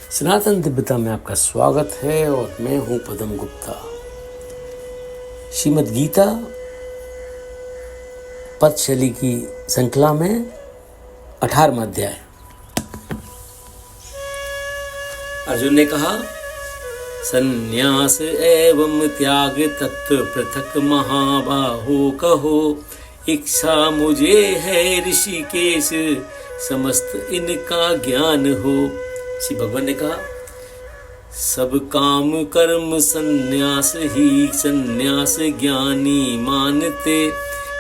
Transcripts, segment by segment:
सनातन दिव्यता में आपका स्वागत है और मैं हूं पदम गुप्ता। श्रीमद् गीता पथशैली की श्रृंखला में 18वां अध्याय। अर्जुन ने कहा, संन्यास एवं त्याग तत्व पृथक महाबाहो कहो, इच्छा मुझे है ऋषिकेश समस्त इनका ज्ञान हो। श्री भगवान ने कहा, सब काम कर्म संन्यास ही संन्यास ज्ञानी मानते,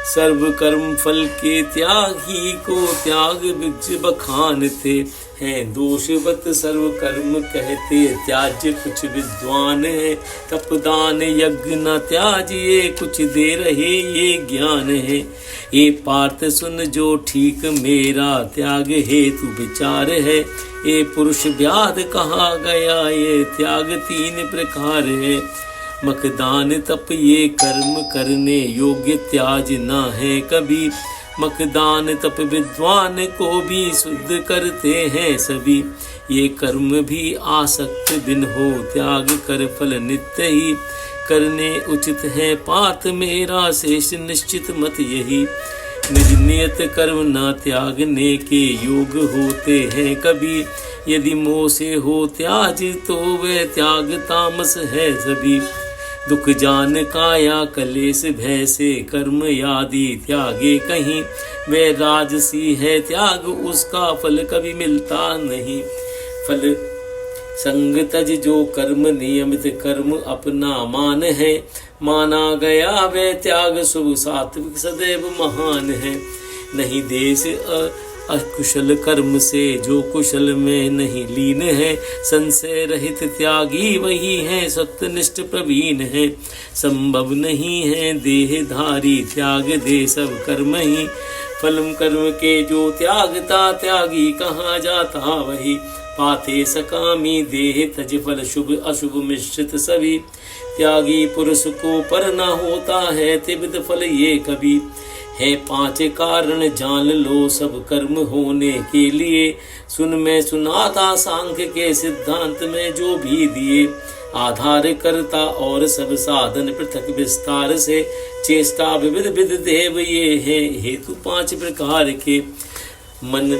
सर्व कर्म फल के त्यागी को त्याग बिज बखानते हैं। दोषवत सर्व कर्म कहते त्याज्य कुछ विद्वान है, तपदान यज्ञ न त्याजिए कुछ दे रहे ये ज्ञान है। ये पार्थ सुन जो ठीक मेरा त्याग हेतु विचार है, ये पुरुष व्याध कहा गया ये त्याग 3 प्रकार है। मखदान तप ये कर्म करने योग्य त्याज ना है कभी, मखदान तप विद्वान को भी शुद्ध करते हैं सभी। ये कर्म भी आसक्त बिन हो त्याग कर फल नित्य ही, करने उचित है पार्थ मेरा शेष निश्चित मत यही। निज नियत कर्म न त्यागने के योग होते हैं कभी, यदि मोह से हो त्याज तो वह त्याग तामस है सभी। दुख जान काया कलेश भय से कर्म यादि त्यागे कहीं, वह राजसी है त्याग उसका फल कभी मिलता नहीं। फल संग तज जो कर्म नियमित कर्म अपना मान है, माना गया वह त्याग शुभ सात्विक सदैव महान है। नहीं देश अकुशल कर्म से जो कुशल में नहीं लीन है, संशय रहित त्यागी वही है सत्यनिष्ठ प्रवीण है। संभव नहीं है देहधारी त्याग दे सब कर्म ही, फलम कर्म के जो त्यागता त्यागी कहाँ जाता वही। पाते सकामी देह तज फल शुभ अशुभ मिश्रित सभी, त्यागी पुरुष को पर न होता है त्रिविध फल ये कभी। है 5 कारण जान लो सब कर्म होने के लिए, सुन मैं सुनाता सांख्य के सिद्धांत में जो भी दिए। आधार करता और सब साधन पृथक विस्तार से, चेष्टा विविध विध देव ये है हेतु 5 प्रकार के। मन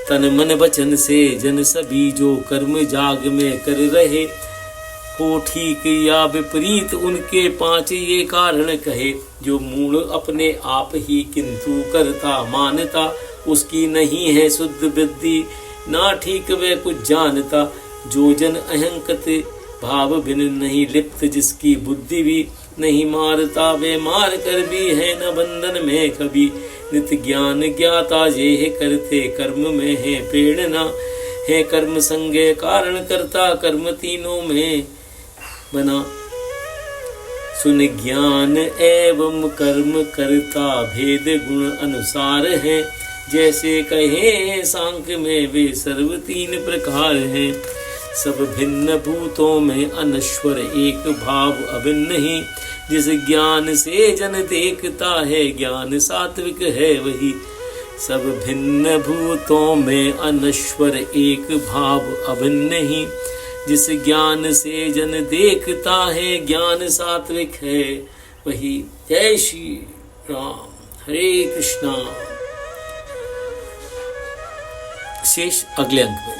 तन मन वचन से जन सभी जो कर्म जाग में कर रहे, हो ठीक या विपरीत उनके 5 ये कारण कहे। जो मूल अपने आप ही किंतु करता मानता, उसकी नहीं है शुद्ध बुद्धि ना ठीक वह कुछ जानता। जो जन अहंकृत भाव बिन नहीं लिप्त जिसकी बुद्धि भी नहीं मारता, वे मार कर भी है न बंधन में कभी। नित्य ज्ञान ज्ञाता ये करते कर्म में है प्रेरणा, है कर्म संगे कारण करता कर्म तीनों में बना। सुन ज्ञान एवं कर्म करता भेद गुण अनुसार है, जैसे कहे सांख्य में वे सर्व 3 प्रकार हैं। सब भिन्न भूतों में अनश्वर एक भाव अभिन्न ही, जिस ज्ञान से जन देखता है ज्ञान सात्विक है वही। सब भिन्न भूतों में अनश्वर एक भाव अभिन्न ही, जिस ज्ञान से जन देखता है ज्ञान सात्विक है वही। जय श्री राम, हरे कृष्णा। शेष अगले अंक में।